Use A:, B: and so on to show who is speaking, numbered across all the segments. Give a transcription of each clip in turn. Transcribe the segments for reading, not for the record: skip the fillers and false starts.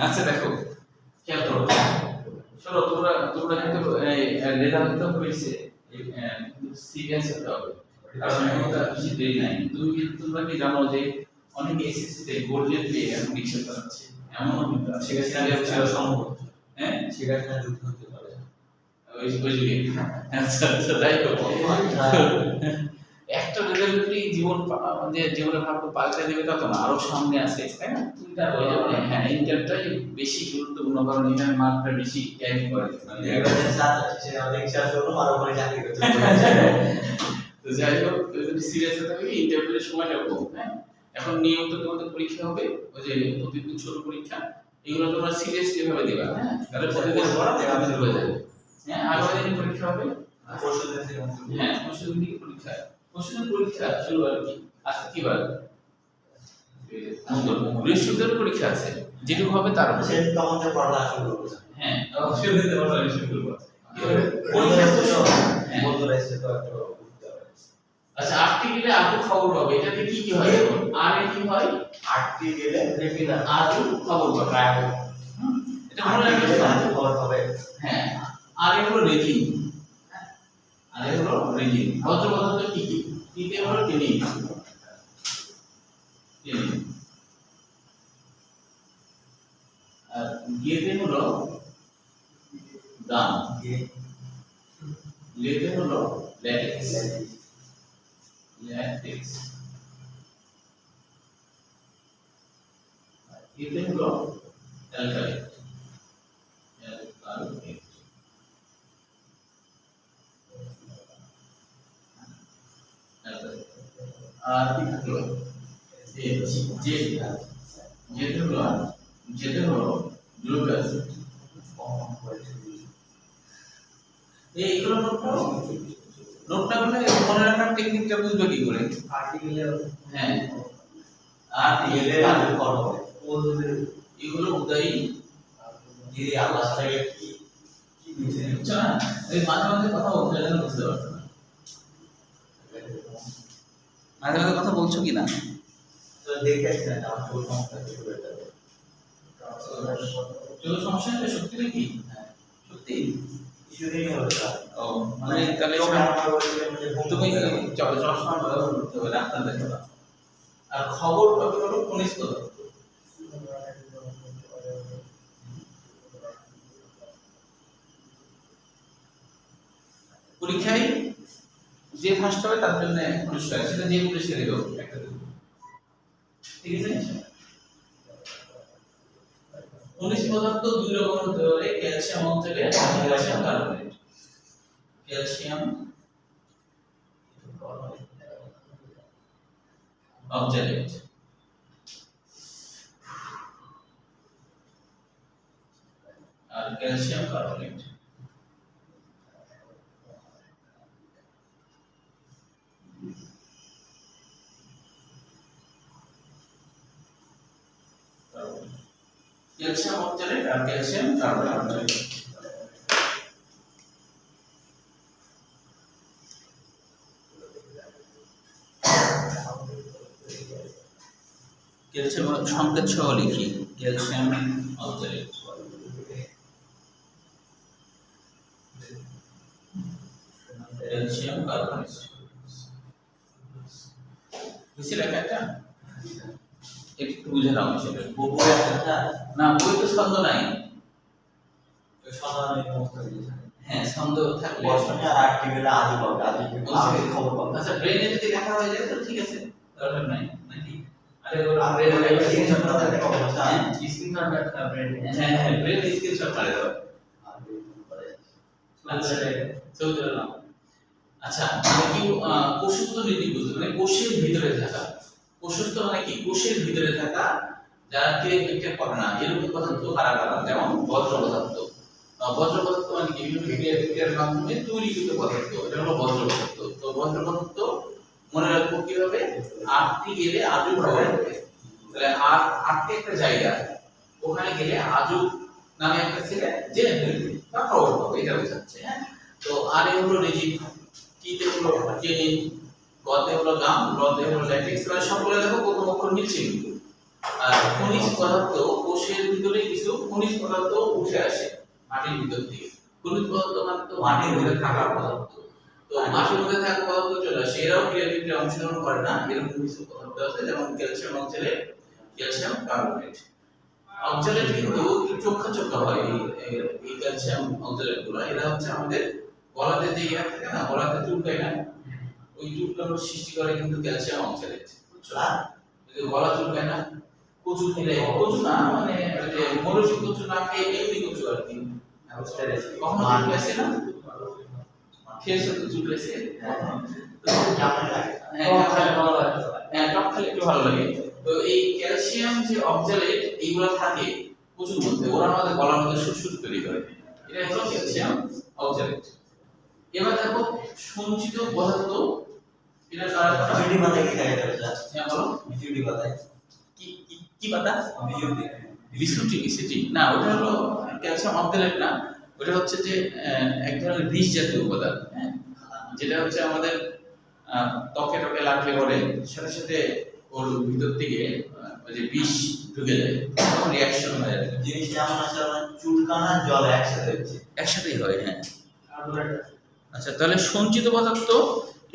A: আচ্ছা দেখো খেয়াল করো, চলো তোমরা তোমরা কিন্তু রেজাল্ট তো হয়েছে, সিরিয়াস হতে হবে, কারণ এটা বেশি দেরি নাই। তোমরা কি জানো যে অনেক এসএসসি তে গোল্ডেন পে এখন রিক্সা চালাচ্ছে, এমনও কিন্তু আছে সেটা সম্ভব। হ্যাঁ
B: সেটা যুক্ত হতে পারে
A: ওই যুগে। আচ্ছা আচ্ছা তাই তো একটা রেজাল্টই জীবন যে জীবনের ভাগ্য পাল্টে দেবে তা তো না, আরো সামনে আছে, তাই না? হ্যাঁ ইন্টারটাই বেশি গুরুত্বপূর্ণ, কারণ এখানে মার্কটা বেশি ক্যারি করে। তো যাই হোক, যদি সিরিয়াস হতে হবে ইন্টারভিউয়ের সময়টা কম। হ্যাঁ এখন নিয়মিত তোমাদের পরীক্ষা হবে, ওই যে প্রতিদিন ছোট পরীক্ষা, এগুলো তোমরা সিরিয়াসলি ভাবে দিবা। হ্যাঁ তাহলে প্রতিদিন পড়া তোমাদের হয়ে যাবে। হ্যাঁ আগামী দিন পরীক্ষা হবে, হ্যাঁ পরশুদিন থেকে পরীক্ষা। পরশুদিন পরীক্ষা শুরু আর কি, আজকে কি বার? বৃহস্পতিবার পরীক্ষা আছে, যেটুকু হবে তার হ্যাঁ অবশ্যই পড়া শুরু করবো। আচ্ছা আটটি গেলে আজও খবর পাবে, এটাতে কি কি হয়? আর এ কি হয়?
B: আটটি গেলে
A: আজও খবর পাবে, এটা মনে রাখবে,
B: আজও খবর পাবে।
A: হ্যাঁ আর এ হলো রেজিং, আর এ হলো রেজিং। ভদ্রপদার্থ কি কি? তিতে হলো টেনিং, আর গেতে হলো গাম, লেতে হলো ল্যাটিক্স, ল্যাটিক্স, এতে হলো অ্যালকালাইট, অ্যালকালাইট। আর কি থাকলো? যেতে হলো গ্লুটামিক অ্যাসিড। এইগুলো নোটটা বলে মনে রাখার টেকনিকটা বুঝবে কি করে? হ্যাঁ আর্টিকেলে আগে করব, এগুলো উদাই যদি আল্লাহ থেকে কি বুঝছেন না, এই মাঝে মাঝে কথা বলতে গেলে বুঝতে পারছো না, মাঝে মাঝে কথা বলছো কি না?
B: তো দেখেছেন আমার ফুল সমস্যা কি হয়ে যাবে,
A: চলো সমস্যা নেই, সত্যি নাকি? সত্যি
B: কিছুদিন হলো স্যার।
A: ও মানে তাহলে তুমি চলো চশমা ব্যবহার করতে হবে, ডাক্তার দেখাবা। আর খবর পাবে হলো খনিজ পদার্থ। পরীক্ষায় যে ফার্স্ট হবে তার জন্য পুরস্কার, সেটা যে পুরস্কারই হোক একটা দেব, ঠিক আছে? খনিজ পদার্থ দুই রকম হতে পারে, calcium oxalate, calcium carbonate. Calcium oxalate আর ক্যালসিয়াম কার্বনেট। ক্যালসিয়াম অক্সালেট আর ক্যালসিয়াম কার্বনেট। ক্যালসিয়াম সংকেত সহ লিখি, ক্যালসিয়াম অক্সালেট, ক্যালসিয়াম কার্বনেট। বুঝছি লেখাটা? একটু বুঝে নাও সেটা। না বই তো ছন্দ নাই, হ্যাঁ ছন্দ থাকলে
B: খবর পাবে।
A: আচ্ছা ব্রেনে যদি লেখা হয়ে যায় তো ঠিক আছে, দরকার নাই নাকি? আরে ওর
B: স্ক্রিনশট মারতে হবে না স্যার,
A: স্ক্রিনশট রাখতে ব্রেনে, হ্যাঁ ব্রেনে স্ক্রিনশট মারে দাও। আচ্ছা চলতে নাও। আচ্ছা মানে কি কোষস্থ নীতি বুঝতে, মানে কোষের ভিতরে থাকা, কোষস্থ মানে কি? কোষের ভিতরে থাকা যারা ক্রিয়া করে না এরকম পদার্থ কারা কারা? যেমন বজ্র পদার্থ। বজ্র পদার্থ মানে কি? বিভিন্ন ক্রিয়ার মাধ্যমে তৈরিকৃত পদার্থ, এটা হলো বজ্র পদার্থ। তো বজ্র পদার্থ মনে রাখবো কিভাবে? আটটি গেলে আজও খবর হবে, তাহলে আটটি একটা জায়গা, ওখানে গেলে আজও নামে একটা ছেলে জেনে ফেলবে বা খবর পাবে, এটা বোঝাচ্ছে। হ্যাঁ তো আর এ হলো রেজিম, কিতে হলো ট্রেনিং, গতে হলো গাম, লতে হলো ল্যাটেক্স, এবার সকলে দেখো প্রথম অক্ষর মিলছে কিন্তু। আর খনিজ পদার্থ, কোষের ভিতরে কিছু খনিজ পদার্থ উঠে আসে মাটির ভিতর থেকে। খনিজ পদার্থ মানে তো মাটির মধ্যে থাকা পদার্থ। তো মাটির মধ্যে থাকা পদার্থ চলে আসে, এরাও ক্রিয়া বিক্রিয়ায় অংশগ্রহণ করে না, এরকম কিছু পদার্থ আছে যেমন calcium oxalate, calcium carbonate. Oxalate কিন্তু একটু চোখা চোখা হয়, এই ক্যালসিয়াম অক্সালেট গুলো, এরা হচ্ছে আমাদের গলাতে যে ইয়া থাকে না, গলাতে চুলকায় না, ওই চুলকানোর সৃষ্টি করে কিন্তু ক্যালসিয়াম অক্সালেট, বুঝছো? যদি গলা চুলকায় না, কচু খেলে, কচু না মানে ওই যে মরুচি কচু না খেয়ে এমনি কচু আর কি, কখনো চুলকাইছে না? খেয়েছো তো চুলকাইছে? হ্যাঁ, টক খেলে একটু ভালো লাগে। তো এই ক্যালসিয়াম যে অক্সালেট এইগুলো থাকে কচুর মধ্যে, ওরা আমাদের গলার মধ্যে সুরসুর তৈরি করে, এটা হলো ক্যালসিয়াম অক্সালেট। এবার দেখো সঞ্চিত পদার্থ, এটা কারা কারা?
B: বিউটি পাতা কি খায় এটা?
A: হ্যাঁ বলো।
B: বিউটি পাতা
A: কি কি কি পাতা?
B: বিউটি
A: বিস্কুটি সেটি না, ওটা হলো ক্যালসিয়াম অক্সালেট না, ওটা হচ্ছে যে এক ধরনের বিষ জাতীয় উপাদান, হ্যাঁ, যেটা হচ্ছে আমাদের ত্বকে টকে লাগলে পরে সাথে সাথে ওর ভিতর থেকে ওই যে বিষ ঢুকে যায়, তখন রিঅ্যাকশন হয় আর কি।
B: জিনিসটা এমন আছে আমার চুলকানা জল একসাথে হচ্ছে।
A: একসাথেই হয়, হ্যাঁ। আচ্ছা, তাহলে সঞ্চিত পদার্থ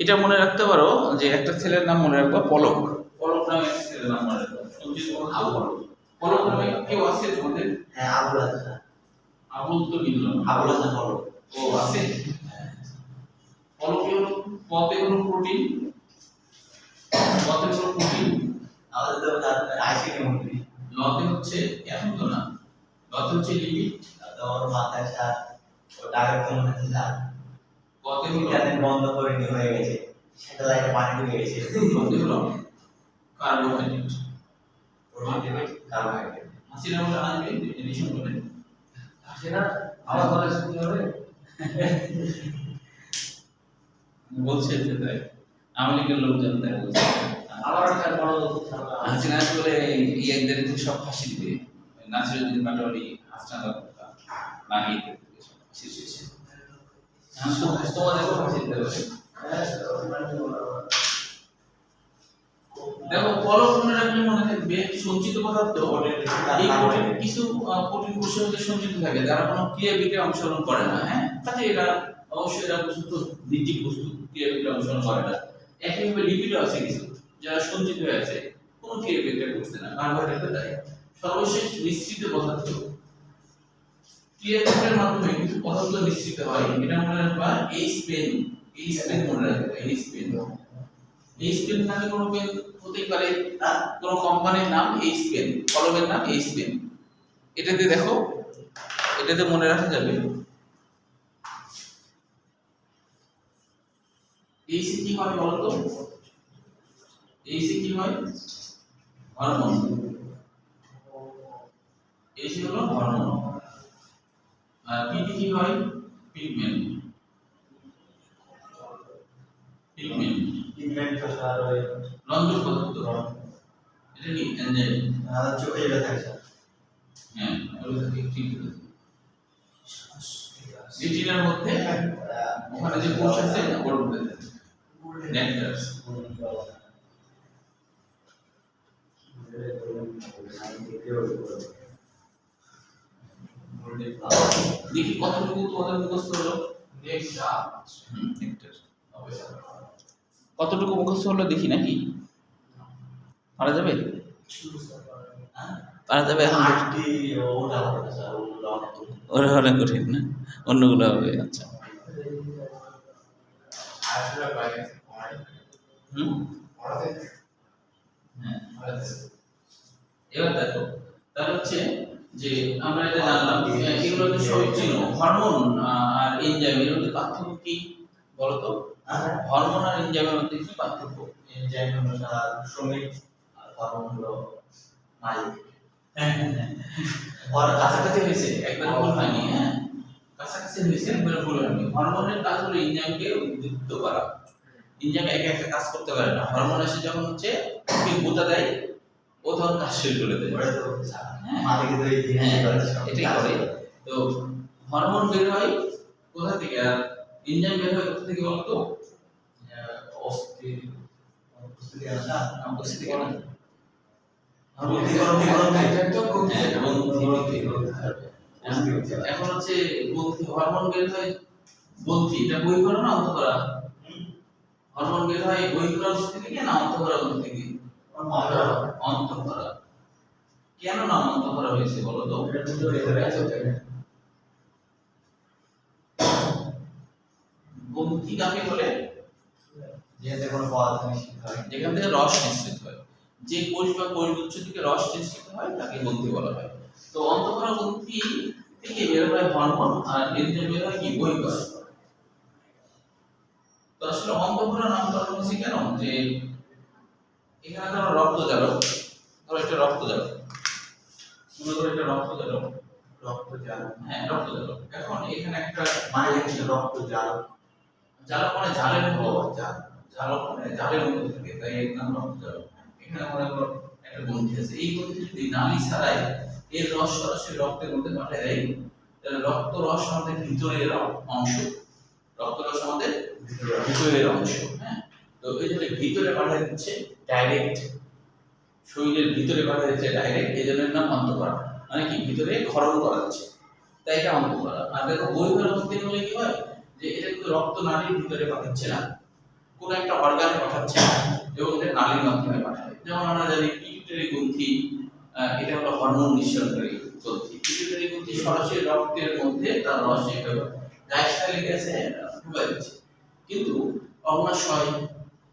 A: এটা মনে রাখতে পারো যে একটা ছেলের নাম মনে রাখবা পলক, পলক নামে একটা ছেলের নাম মনে রাখবা, সঞ্চিত পদার্থ পলক। পলক নামে কেউ আছে তোমাদের?
B: হ্যাঁ আবুল আছে।
A: আবুল তো মিলল না।
B: আবুল আছে বলো।
A: ও আছে। পলকে হলো, পতে হলো প্রোটিন, পতে হলো প্রোটিন,
B: আমাদের তো আইসিটি মুভি
A: লতে হচ্ছে, এখন তো না, লতে হচ্ছে লিপিড,
B: তো ওর মাথায় সার ওটা আগে তো মনে হচ্ছে সার
A: কতে হলো,
B: ইন্টারনেট বন্ধ করে নি হয়ে গেছে, স্যাটেলাইটে পানি ঢুকে গেছে।
A: কতে হলো কার্বোহাইড্রেট,
B: কার্বোহাইড্রেট
A: হাসিনা বলে আনবে এডিশন করে,
C: হাসিনা আবার কলেজ কি হবে?
A: বলছে যে তাই আওয়ামী লীগের লোকজন তাই বলছে।
C: আবার একটা বড়
A: হাসিনা আসলে ইয়াদের সব ফাঁসি দিবে, নাসিরুদ্দিন পাটোয়ারি, হাসনাত আবদুল্লাহ, নাহিদ সব ফাঁসি দিয়েছে। তোমাদেরও ফাঁসি দিতে হবে। দেখো পলক মনে রাখলে মনে থাকবে সঞ্চিত পদার্থ, এই প্রোটিন কিছু প্রোটিন কোষের মধ্যে সঞ্চিত থাকে যারা কোনো ক্রিয়া বিক্রিয়ায় অংশগ্রহণ করে না, হ্যাঁ, কাজে এরা অবশ্যই এরা বস্তু নির্জীব বস্তু, ক্রিয়া বিক্রিয়ায় অংশগ্রহণ করে না। একইভাবে লিপিডও আছে কিছু যারা সঞ্চিত হয়ে আছে, কোনো ক্রিয়া বিক্রিয়া করছে না, কার্বোহাইড্রেট তাই। সর্বশেষ নিশ্চিত পদার্থ, ক্রিয়া বিক্রিয়ার মাধ্যমে কিছু পদার্থ নিশ্চিত হয়, এটা মনে রাখবা এইচ পেন, এইচ পেন মনে রাখবা, এইচ পেন। এইচ পেন নামে কোনো পেন হতেই পারে, কোনো কোম্পানির নাম এইচ পেন, কলমের নাম এইচ পেন, এটাতে দেখো, এটাতে মনে রাখা যাবে। এইচ কি হয় বলতো? এইচ কি হয়? হরমোন। এইচ হলো হরমোন। আর পিটি কি হয়? পিগমেন্ট। পিগমেন্ট
B: পিগমেন্ট সার ওই
A: রঞ্জক পদার্থ, এটা কি এনজাইম?
B: আমাদের চোখে যেটা থাকে স্যার।
A: হ্যাঁ, ওটা ঠিক বলেছো। রেটিনার মধ্যে ওখানে যে কোষ আছে ওর মধ্যে নেকটার। দেখি কতটুকু তোমাদের মুখস্থ হলো? নেকটার কতটুকু মুখস্থ হলো দেখি নাকি? পারা যাবে? পারা যাবে এখন?
B: আটটি ওটা হবে স্যার, ওগুলো অনেক
A: ওরা অনেক কঠিন না, অন্যগুলো হবে। আচ্ছা, হুম, হ্যাঁ, এবার দেখো, তাহলে হচ্ছে যে আমরা এটা জানলাম, এগুলো তো সবই চিনো। হরমোন আর এনজাইম এর মধ্যে পার্থক্য কি বলো তো? হরমোন আর এনজাইমের মধ্যে কি পার্থক্য?
B: এনজাইম হলো স্যার শ্রমিক, আর হরমোন হলো মালিক।
A: ওর কাছাকাছি হয়েছে, একবার ভুল হয়নি, হ্যাঁ, কাছাকাছি হয়েছে, একবার ভুল হয়নি। হরমোনের কাজ হলো এনজাইমকে উদ্দীপ্ত করা, এনজাইম একা একা কাজ করতে পারে না, হরমোন এসে যখন হচ্ছে ওকে গোতা দেয়, ও তখন কাজ শুরু করে দেয়।
B: ওটা তো মালিকের তো এই জিনিস
A: এটাই করে। তো হরমোন বের হয় কোথা থেকে আর এনজাইম বের হয় কোথা থেকে বলতো?
B: অস্থি
A: উপস্থিতি কেন এখন হচ্ছে গ্রন্থি হরমোন বের হয় গ্রন্থি এটা বই করা না অন্ত করা হরমোন বের হয় বই করা গ্রন্থি থেকে না অন্ত করা গ্রন্থি থেকে অন্ত করা কেন না অন্ত করা হয়েছে বলো তো গ্রন্থি কাকে বলে যেখান থেকে রস নিঃসৃত হয় যে কোষ বা কোষগুচ্ছ থেকে রস নিঃসৃত হয় তাকে গ্রন্থি বলা হয় তো অন্তঃকরা গ্রন্থি থেকে বের হয় হরমোন আর এর যে বের হয় কি বহিঃকরা তো আসলে অন্তঃকরা নামকরণ হয়েছে কেন যে এখানে ধরো রক্তজারক ধরো এটা রক্তজারক মনে করো এটা রক্তজারক হ্যাঁ রক্তজারক এখন এখানে একটা জারক মানে জালের মতো জারক মানে জালের মতো থাকে তাই এর নাম রক্তজারক এখানে মনে করো একটা গ্রন্থি আছে এই গ্রন্থি যদি নালী ছাড়াই এর রস সরাসরি রক্তের মধ্যে পাঠিয়ে দেয় তাহলে রক্ত রস আমাদের ভিতরের অংশ রক্ত রস আমাদের ভিতরের অংশ হ্যাঁ তো এই জন্য ভিতরে পাঠিয়ে দিচ্ছে ডাইরেক্ট শরীরের ভিতরে পাঠিয়ে দিচ্ছে ডাইরেক্ট এই জন্য নাম অন্তঃকরা মানে কি ভিতরে ক্ষরণ করাচ্ছে তাই এটা অন্তঃকরা আর দেখো বহিঃকরা গ্রন্থি হলে কি হয় যে এটা কিন্তু রক্ত নালীর ভিতরে পাঠাচ্ছে না কোনো একটা অর্গানে পাঠাচ্ছে না এবং এটা নালীর মাধ্যমে পাঠায় যেমন আমরা জানি পিটুইটারি গ্রন্থি এটা হলো হরমোন নিঃসরণকারী গ্রন্থি পিটুইটারি গ্রন্থি সরাসরি রক্তের মধ্যে তার রস যেভাবে ডায়াস্টালিক আছে ঢুকাই দিচ্ছে কিন্তু অগ্নাশয়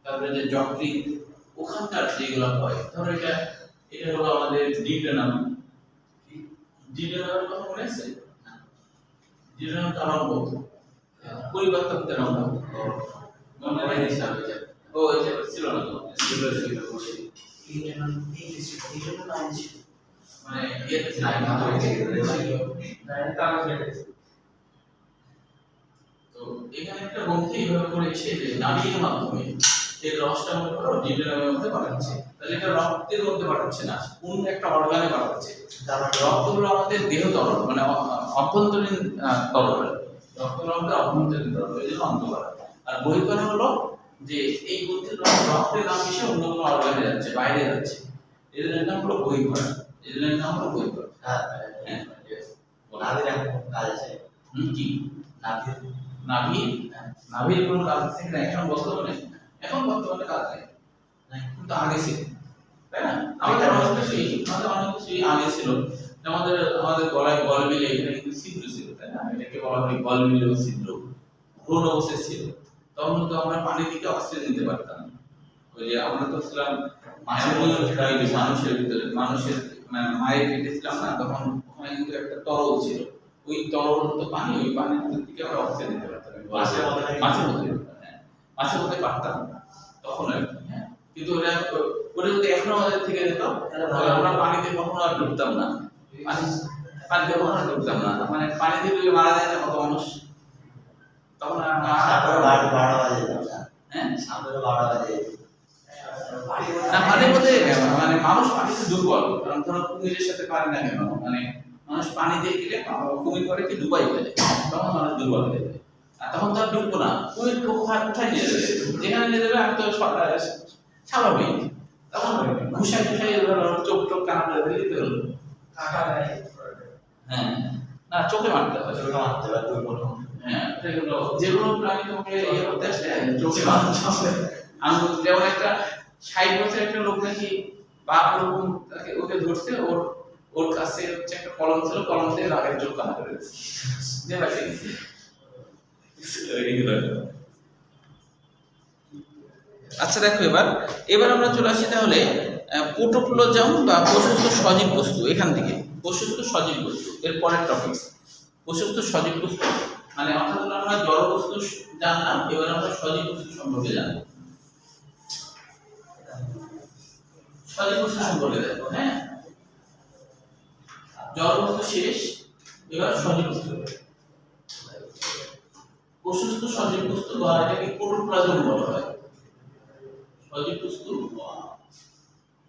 A: তারপরে যে যকৃৎ ওখানকার যেগুলো হয় ধরো এটা হলো আমাদের ডিডেনাম ডিডেনামের কথা মনে আছে ডিডেনাম কারণ পরিবর্তনের অঙ্গ মনে হয় হিসাবে ও এই যে ছিল না তো ছিল মানে এটা নাই তো এখানে একটা গ্রন্থি এইভাবে করে এসে যে নালীর মাধ্যমে এই রসটা মনে করো ডিডেনামের মধ্যে পাঠাচ্ছে তাহলে এটা রক্তের মধ্যে পাঠাচ্ছে না কোন একটা অর্গানে পাঠাচ্ছে রক্ত হলো আমাদের দেহ তরল মানে অভ্যন্তরীণ তরল রক্তের মধ্যে অভ্যন্তরীণ তরল এই জন্য অন্তঃকরা আর বহিঃকরা হলো যে এই গ্রন্থির রক্তের নাম এসে অন্য কোনো অর্গানে যাচ্ছে বাইরে যাচ্ছে এর নাম হলো বহিঃকরা এর নাম হলো বহিঃকরা হ্যাঁ কি নাভির কোনো কাজ আছে না এখন বর্তমানে কাজ নেই কিন্তু আগে ছিল তাই না আমাদের অনেক কিছুই আগে ছিল আমাদের গলায় গল মিলে এখানে কিন্তু ছিদ্র ছিল তাই না এটাকে বলা হয় গল মিলে ছিদ্র ভ্রূণ অবস্থায় ছিল তখন তো আমরা পানি থেকে অক্সিজেন নিতে পারতাম ওই যে আমরা তো ছিলাম মানুষের ভিতরে মানুষের মানে মায়ের পেটে ছিলাম না তখন ওখানে কিন্তু একটা তরল ছিল ওই তরল তো পানি ওই পানির মধ্যে থেকে আমরা অক্সিজেন নিতে পারতাম মাছের মধ্যে পারতাম তখন আর কি হ্যাঁ কিন্তু ওটা যদি এখনো আমাদের থেকে যেত তাহলে আমরা পানিতে কখনো আর ডুবতাম না পানিতে কখনো ডুবতাম না মানে পানিতে ডুবে মারা যায় না কত মানুষ তখন না পানির মধ্যে মানে মানুষ পানিতে দুর্বল কারণ ধরো কুমিরের সাথে পারে না কেন মানে মানুষ পানিতে গেলে কুমির করে কি ডুবাই ফেলে তখন মানুষ দুর্বল হয়ে যায় আর তখন তো আর ডুববো না কুমির কোথায় নিয়ে যাবে যেখানে নিয়ে যাবে আমি তো স্বাভাবিক তখন ঘুষাই চোখ টোক কানা করে দিতে হলো হ্যাঁ না চোখে মারতে হবে হ্যাঁ সেগুলো যেগুলো প্রাণী তোমাকে ইয়ে করতে আসলে চোখে মারতে হবে আঙুল যেমন একটা 60 বছর একটা লোক নাকি বাপ এরকম তাকে ওকে ধরছে ওর কাছে হচ্ছে একটা কলম ছিল কলম থেকে রাগের চোখ কানা করে দিচ্ছে আচ্ছা দেখো এবার আমরা চলে আসি তাহলে প্রোটোপ্লাজম বা প্রশস্ত সজীব বস্তু এখান থেকে প্রশস্ত সজীব বস্তু এর পরের টপিকস প্রশস্ত সজীব বস্তু মানে অর্থাৎ আমরা জড় বস্তু জানলাম এবার আমরা সজীব বস্তু সম্পর্কে জানবো সজীব বস্তু সম্পর্কে দেখো হ্যাঁ জড় বস্তু শেষ এবার সজীব বস্তু প্রশস্ত সজীব বস্তু বা এটাকে প্রোটোপ্লাজম বলা হয় সজীব বস্তু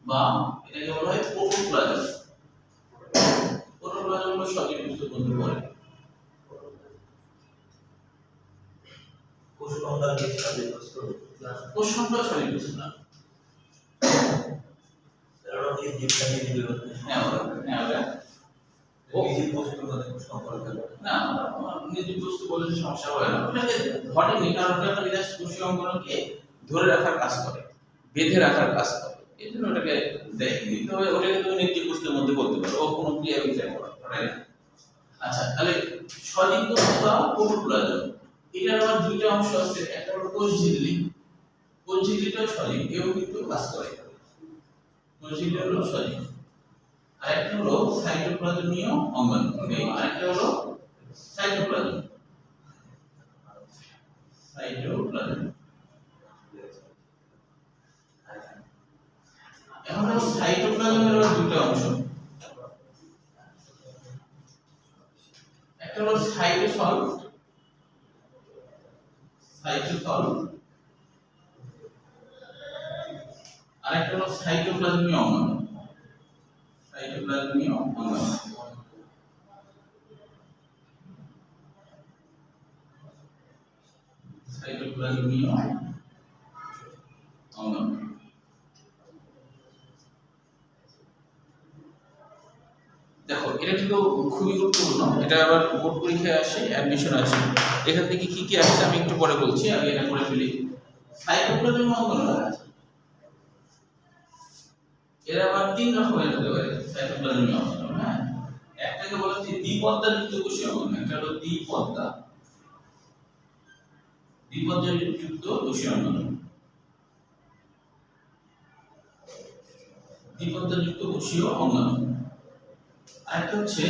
A: বা এটাকে বলা হয় প্রোটোপ্লাজম প্রোটোপ্লাজম হলো সজীব বস্তু বলতে পারে কোষখণ্ড সজীব বস্তু না
B: ওরা নির্জীবটা নির্জীবের মধ্যে
A: হ্যাঁ ওরা
B: নির্জীব বস্তুর মধ্যে সম্পর্ক
A: না নির্জীব বস্তু বলে সমস্যা হয় না, ওটাকে ধরেনি কারণ ওটা একটা বিরাট কোষীয় অঙ্গনকে ধরে রাখার কাজ করে, বেঁধে রাখার কাজ করে, এই জন্য ওটাকে দেয়নি। তবে ওটাকে তুমি নির্জীব বস্তুর মধ্যে বলতে পারো, ও কোনো ক্রিয়া বিক্রিয়া করে না। আচ্ছা তাহলে সজীব বস্তু বা প্রোটোপ্লাজম, এটার আবার দুইটা অংশ আছে, একটা হলো কোষ ঝিল্লি, কোষ ঝিল্লিটাও সজীব, এও কিন্তু কাজ করে। কোষ ঝিল্লি হলো সজীব, আরেকটা হলো সাইটোপ্লাজমীয় অঙ্গাণু, আরেকটা হলো সাইটোপ্লাজম। সাইটোপ্লাজম এখন হলো সাইটোপ্লাজমের দুটো অংশ, একটা হলো সাইটোসল, সাইটোসল, আরেকটা হলো সাইটোপ্লাজমীয় অঙ্গাণু, সাইটোপ্লাজমীয় অঙ্গাণু। সাইটোপ্লাজমীয় অঙ্গাণু দেখো এটা কিন্তু খুবই গুরুত্বপূর্ণ, এটা আবার বোর্ড পরীক্ষায় আসে, অ্যাডমিশন আছে, এখান থেকে কি কি আসছে আমি একটু পরে বলছি, আগে এটা করে ফেলি। সাইটোপ্লাজমীয় অঙ্গাণু এরা আবার তিন রকমের হতে পারে সাইটোপ্লাজমীয় অঙ্গাণু, হ্যাঁ, একটাকে বলা হচ্ছে দ্বিপদ্মাযুক্ত কোষীয় অঙ্গাণু, একটা হলো দ্বিপদ্মাযুক্ত কোষীয় অঙ্গাণু, দ্বিপদ্মাযুক্ত কোষীয় অঙ্গাণু, আরেকটা হচ্ছে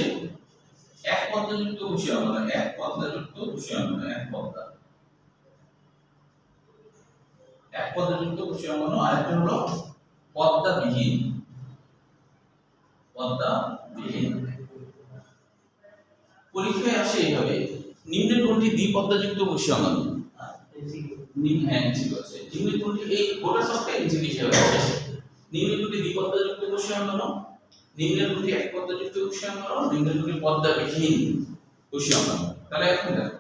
A: একপদ্মাযুক্ত কোষীয় অঙ্গাণু, একপদ্মাযুক্ত কোষীয় অঙ্গাণু, একপদ্মাযুক্ত কোষীয় অঙ্গাণু, আরেকটা হলো পদ্মাবিহীন, পদ্মাবিহীন। পরীক্ষায় আসে এইভাবে, নিম্নের কোনটি দ্বিপদ্মাযুক্ত কোষীয় অঙ্গাণু? হ্যাঁ ঠিক আছে, নিম্নের কোনটি, এই গোটা সবটা এমসিকিউ হিসেবে আসে, নিম্নের কোনটি দ্বিপদ্মাযুক্ত কোষীয় অঙ্গাণু, নিম্নের কোনটি একপদ্মাযুক্ত কোষীয় অঙ্গাণু, নিম্নের কোনটি পদ্মাবিহীন কোষীয় অঙ্গাণু। তাহলে এখন দেখো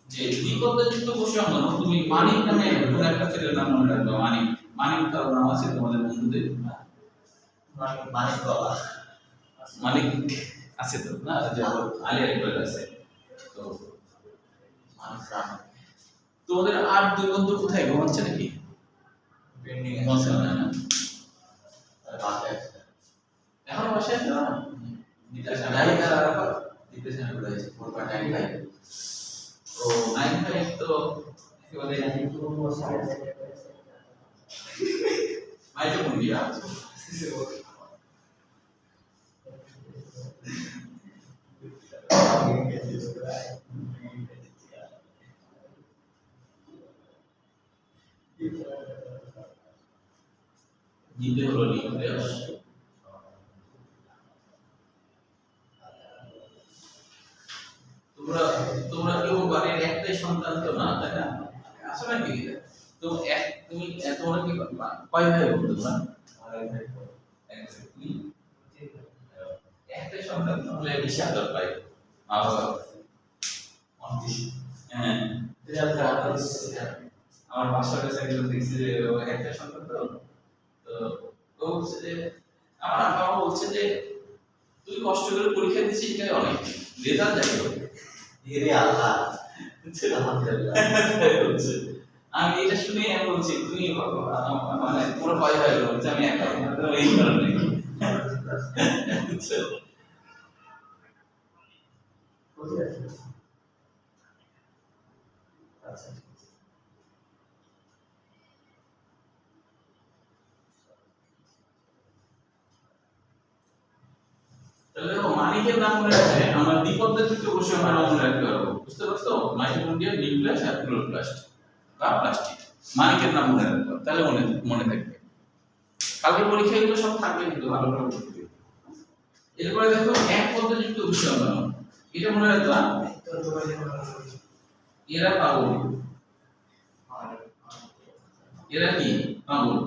A: যে দ্বিপদ্মাযুক্ত কোষীয় অঙ্গাণু, তুমি মানিক নামে কোন একটা ছেলের নাম মনে রাখবে, মানিক, মানিক তার নাম আছে তোমাদের বন্ধুদের,
B: মানিক বাবা
A: মানিক আছে তো না, যে আলিয়া ইকবাল আছে, তো
B: মানিক রাম
A: তোমাদের আর দুই বন্ধু কোথায় ঘুমাচ্ছে নাকি?
B: পেন্ডিং
A: ঘুমাচ্ছে না না?
B: বাসায় আছে
A: এখনো বাসায় আছে না?
B: ডিপ্রেশন
A: নাইন আর আরাফাত
B: ডিপ্রেশনে পড়ে আছে 4.95
A: ও 95 তো একেবারে মাইটোকন্ড্রিয়া জিতে হলো নিউক্লিয়াস। তোমরা তোমরা কেউ বাড়ির একটাই সন্তান তো না, তাই না? আসলে কি তো এক তুমি তোমরা কি কয় ভাই বোন তোমরা? একটাই সন্তান হলে বেশি আদর পাই মা বাবা। হ্যাঁ আমার বাসার কাছে একজন দেখছি যে ও একটা সন্তান, তো ও বলছে যে আমার আব্বা মা বলছে যে তুই কষ্ট করে পরীক্ষা দিচ্ছিস এটাই অনেক, রেজাল্ট যাই হোক
B: ধীরে আল্লাহ আলহামদুলিল্লাহ।
A: আমি এটা শুনে আমি বলছি তুমি মানে পুরো ভয় হয়ে গেল, আমি একা এই কারণে
B: আচ্ছা
A: তাহলে দেখো মানিকের নাম মনে রাখলে আমরা দ্বিপদ্মাযুক্ত কোষীয় অঙ্গাণু মনে রাখতে পারবো, বুঝতে পারছো? মাইটোকন্ড্রিয়া, নিউক্লিয়াস আর ক্লোরোপ্লাস্ট বা প্লাস্টিড, মানিকের নাম মনে রাখতে হবে, তাহলে মনে মনে থাকবে। কালকে পরীক্ষায় এগুলো সব থাকবে কিন্তু ভালো করে পড়তে। এরপরে দেখো একপদ্মাযুক্ত কোষীয় অঙ্গাণু, এটা মনে রাখবা এরা পাগল, এরা কি পাগল,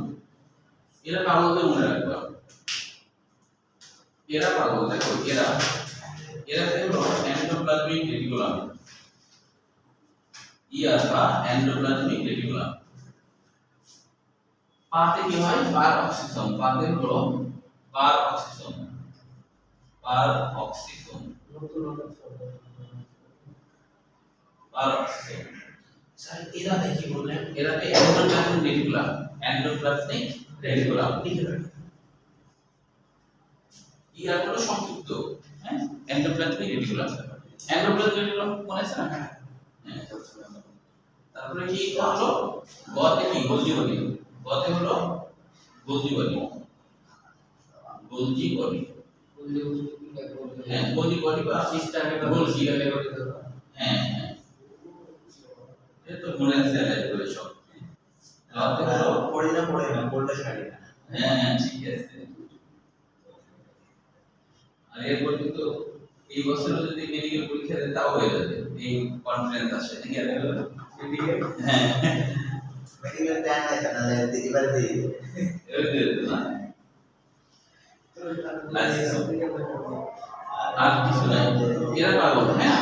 A: এরা পাগলদের মনে রাখবা, এরা পাগল। দেখো এরা হলো এন্ডোপ্লাজমিক রেটিকুলাম, ইয়ার বা এন্ডোপ্লাজমিক রেটিকুলাম। পাতে কি হয়? বার অক্সিজম, পাতে হলো পার অক্সিজেন, পার অক্সিজেন, পার অক্সিজেন।
D: স্যার এরাতে কি বললেন?
A: এরাতে এন্ডোপ্লাজমিক রেটিকুলাম, এন্ডোপ্লাজমিক রেটিকুলাম
D: লিখে রাখুন।
A: ইয়া হলো সংক্ষিপ্ত, হ্যাঁ, এন্ডোপ্লাজমিক রেটিকুলাম। এন্ডোপ্লাজমিক রেটিকুলাম মনে আছে না? হ্যাঁ। তারপরে কি হলো? গতে কি গোলজি বডি, গতে হলো গোলজি বডি, গোলজি বডি, হ্যাঁ গোলজি বডি বা
C: সিস্টেমে
A: গোলজি,
C: লেভেলে
A: হ্যাঁ হ্যাঁ, এটা তো মনে আছে লাইভ করে সব। গতে হলো,
B: পড়ি না পড়ে না পড়লে ছাড়ি না।
A: হ্যাঁ হ্যাঁ ঠিক আছে। আর এরপর কিন্তু এই বছর যদি মেডিকেল পরীক্ষা দেয় তাও হয়ে যাবে, এই কনফিডেন্স আসে নাকি? আর হ্যাঁ
B: মেডিকেল ট্যান আছে না দিদিবার দিই।
A: এবার দিয়ে দেবে না, আর কিছু নাই। এরা পাগল, হ্যাঁ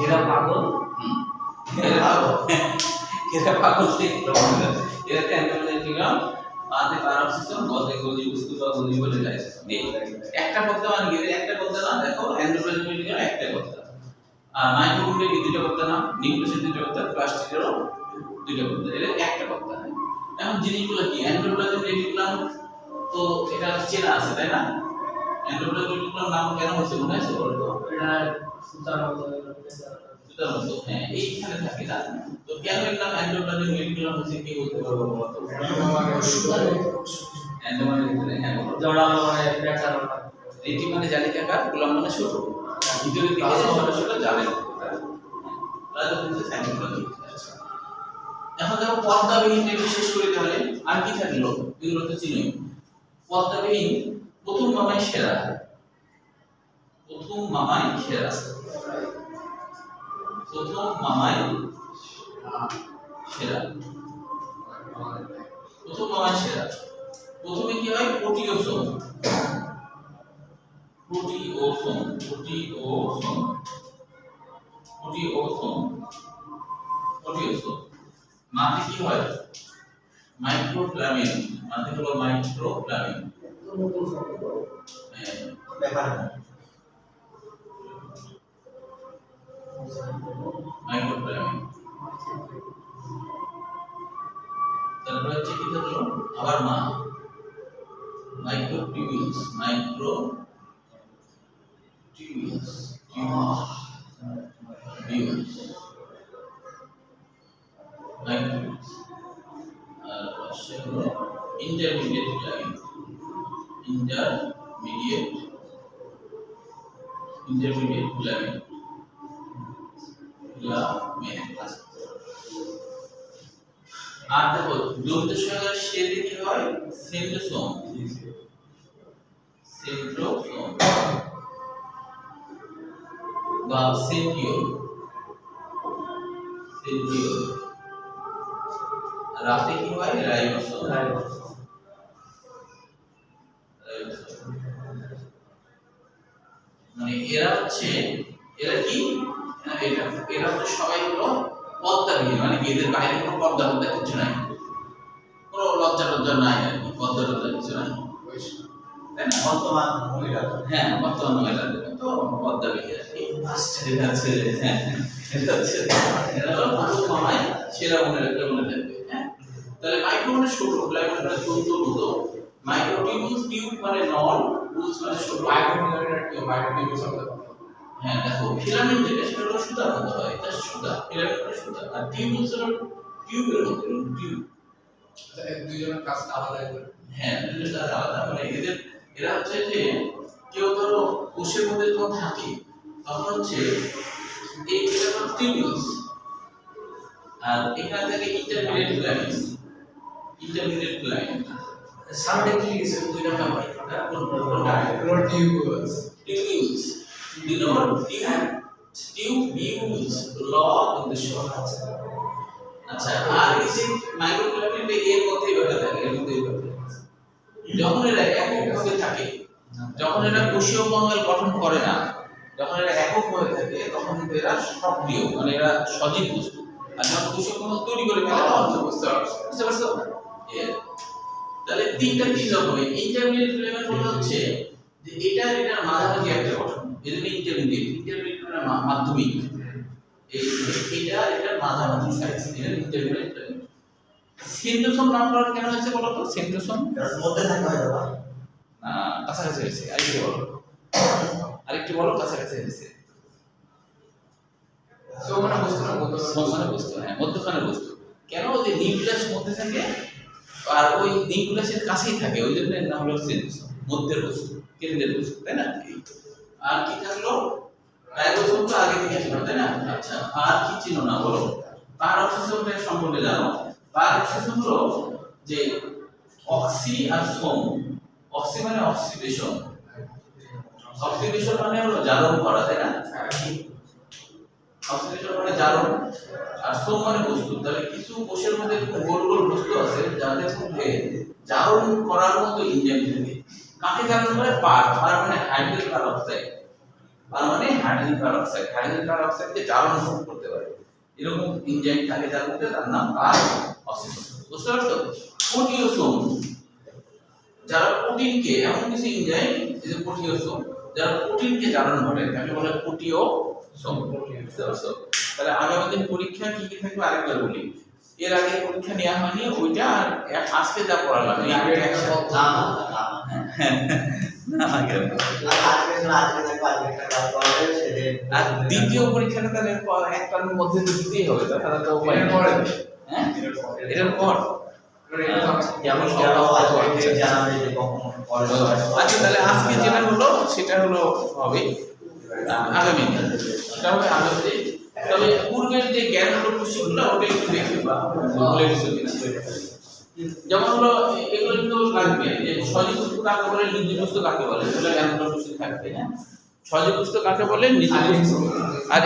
C: এরা পাগল।
A: হুম, এরা পাগল, এরা পাগল ঠিক রকম। এরা ক্যান্ডোলাইটিকাম পাতে প্যারাক্সিসন গতে গোলজি বস্তু বা গোলজি বলে লাইসিস। এই একটা পদ্মা মানে কি? একটা পদ্মা না, দেখো এন্ডোপ্লাজমিক একটা পদ্মা, আর মাইক্রোবিয়াল দুইটা পদ্মা না, নিউক্লিয়াসের দুইটা পদ্মা, প্লাস্টিকেরও দুইটা পদ্মা, এটা একটা পদ্মা। এখন জিনিসগুলো কি? এন্ডোপ্লাজমিক রেটিকুলাম তো এটা চেনা আছে তাই না? এন্ডোপ্লাজমিক রেটিকুলাম নাম কেন হয়েছে মনে আছে বলতো?
C: এটা সুতার মতো
A: সুতরাং তো হ্যাঁ এইখানে থাকে না, তো কেন এর নাম এন্ডোপ্লাজমিক রেটিকুলাম হয়েছে কি বলতে পারবো বলতো? এন্ডোপ্লাজমিক, হ্যাঁ বলো।
C: জড়ানো মানে পেঁচানো।
A: রেটি মানে জালিকাকার, কুলাম মানে ছোট, আর ভিতরের দিকে যে ছোট ছোট জালের মতো, তাহলে কিন্তু সাইটোপ্লাজম। এখন দেখো পর্দাবিহীনটা একটু শেষ করে তাহলে আর কি থাকলো? এগুলো তো চিনি। পর্দাবিহীন প্রথম মামাই সেরা, প্রথম মামাই সেরা, প্রথম মামাই সেরা, প্রথম মামাই সেরা। প্রথমে কি হয়? প্রোটিওসোম, প্রোটিওসোম, প্রোটিওসোম, প্রোটিওসোম, প্রোটিওসোম। মাঝে কি হয়? মাইক্রোপ্লামিন, মাঝে হলো মাইক্রোপ্লামিন, হ্যাঁ
B: ব্যাপার না।
A: মাইক্রোপ্লামিন। তারপরে হচ্ছে কি থাকলো? আবার মা মাইক্রোটিউবিউলস, মাইক্রোটিউবিউলস, টিউবিউলস, মাইক্রোটিউবিউলস। আর পাশে হলো ইন্টারমিডিয়েট প্লামিন, ইন্টারমিডিয়েট প্লামিন, আর দেখো দন্ত সহায়ক শেলে কি হয়? সেন্ট্রোসোম, সেন্ট্রোসোম বা সেন্ট্রিওল, সেন্ট্রিওল। রাতে কি হয়? Ribosome, ribosome. মানে এরা হচ্ছে, এরা কি? এটা এরা হচ্ছে সবাই হলো পর্দাবিহীন, মানে কি এদের বাইরে কোনো পর্দা টর্দা কিছু নাই, কোনো লজ্জা টজ্জা নাই আর কি, পর্দা টর্দা কিছু নাই, তাই না?
B: বর্তমান মহিলা
A: হ্যাঁ বর্তমান মহিলাদের তো পর্দাবিহীন আর কি। এটা হচ্ছে, হ্যাঁ এটা হচ্ছে, এটা হলো প্রথম মামাই সেরা মনে রাখলে মনে থাকবে। হ্যাঁ তাহলে মাইক্রো মানে ছোট, প্লাইমোড মানে ছোট মতো, মাইক্রোটিউবুলস, টিউব মানে নল, বুলস মানে ছোট।
D: মাইক্রোটিউবিউলস হবে।
A: হ্যাঁ দেখো ফিলামেন্ট যেটা সেটা হলো সুতার মতো হয়, এটা সুতা, ফিলামেন্ট মানে সুতা, আর টিউবুলস হলো টিউবের মতো, টিউব।
D: আচ্ছা এই দুইজনের কাজ আলাদা করে।
A: হ্যাঁ দুটোটা আলাদা, মানে এদের এরা হচ্ছে যে কেউ ধরো কোষের মধ্যে যখন থাকে তখন হচ্ছে এই টিউবুলস, আর এখানে থাকে ইন্টারমিডিয়েট প্লামিন, ইন্টারমিডিয়েট প্লামিন। সামনে কি লিখেছে? দুই নাম্বার পয়েন্টটা কোনটা?
D: টিউবিউলস।
A: টিউবুলস, দুই নম্বর টিউবুলস, ল উদ্দেশ্য। আচ্ছা আর এই যে মাইক্রোপ্লামিনটা এর মধ্যেই বেড়ে থাকে, এর মধ্যেই বেড়ে থাকে। যখন এরা এককভাবে থাকে, যখন এরা কোষীয় কঙ্কাল গঠন করে না, যখন এরা এককভাবে থাকে তখন কিন্তু এরা সক্রিয়, মানে এরা সজীব বস্তু। আর যখন কোষীয় কঙ্কাল তৈরি করে ফেলে তখন বুঝতে পারছো? তাহলে তিন রকমের ইন্টারমিডিয়েট ফিলামেন্ট হলো হচ্ছে যে এটার মাঝামাঝি একটা গঠন, এজন্য ইন্টারমিডিয়েট মানে মাধ্যমিক, এটার মাঝামাঝি সাইজ, এটা ইন্টারমিডিয়েট ফিলামেন্ট। সেন্ট্রোসোম নামকরণ কেন হয়েছে বলো তো? সেন্ট্রোসোম
B: এর মধ্যে থাকা হয় দাদা।
A: কাছাকাছি হয়েছে, আরেকটু বলো কাছাকাছি হয়েছে।
D: সো মানে বস্তু না মতো
A: সমানে বস্তু, হ্যাঁ মধ্যখানে বস্তু। কেন? যে নিউক্লিয়াস মধ্যে থাকে আর ওই নিউক্লিয়াসের কাছেই থাকে, ওই জন্য এর নাম হলো সেন্ট্রোসোম, মধ্যের বস্তু, কেন্দ্রের বস্তু, তাই না? আর কি থাকলো? রাইবোসোম তো আগে থেকে ছিল, তাই না? আচ্ছা, আর কি ছিল না বলো? পারঅক্সিসোমের সম্পর্কে জানো? পারঅক্সিসোম হলো যে অক্সি আর সোম, অক্সি মানে অক্সিডেশন, অক্সিডেশন মানে হলো জারণ করা, তাই না? অক্সিডেশন মানে জারণ, আর সোম মানে বস্তু। তাহলে কিছু কোষের মধ্যে গোল গোল বস্তু আছে যাদের মধ্যে জারণ করার মতো এনজাইম থাকে। কাকে জারণ করে? পার মানে হাইড্রোজেন পারঅক্সাইড, পার মানে হাইড্রোজেন পারঅক্সাইড, হাইড্রোজেন পারঅক্সাইডকে জারণ করতে পারে এরকম এনজাইম থাকে যার মধ্যে, তার নাম পারঅক্সিসোম। বুঝতে পারছো? প্রোটিওসোম যারা প্রোটিনকে, এমন কিছু এনজাইম যে প্রোটিওসোম যারা প্রোটিনকে জারণ করে তাকে বলে প্রোটিওসোম। বুঝতে পারছো? তাহলে আগামী দিন পরীক্ষা কি কি থাকবে আরেকবার বলি। এর আগে পরীক্ষা নেওয়া হয়নি ওইটা, আর আজকে যা পড়ালাম এই দুটো একসাথে। না আগে আর দ্বিতীয় পরীক্ষাটা তাহলে একটার মধ্যে তো দিতেই হবে, তাছাড়া তো উপায় নেই। হ্যাঁ এটার পর
B: যেমন জানাবে যে কখন পড়া
A: আচ্ছা, তাহলে আজকে যেটা হলো সেটা হলো হবে আগামী দিন, সেটা হবে আগামী দিন। তবে পূর্বের যে জ্ঞানগুলো প্রশ্নগুলো ওটা একটু দেখে বা বলে দিতে কিনা। যেমন হলো এগুলো কিন্তু লাগবে যে সজীব বস্তু কাকে বলে, নির্জীব বস্তু কাকে বলে, এগুলো জ্ঞানগুলো প্রশ্ন থাকবে। হ্যাঁ, সজীব বস্তু কাকে বলে, নির্জীব বস্তু। আর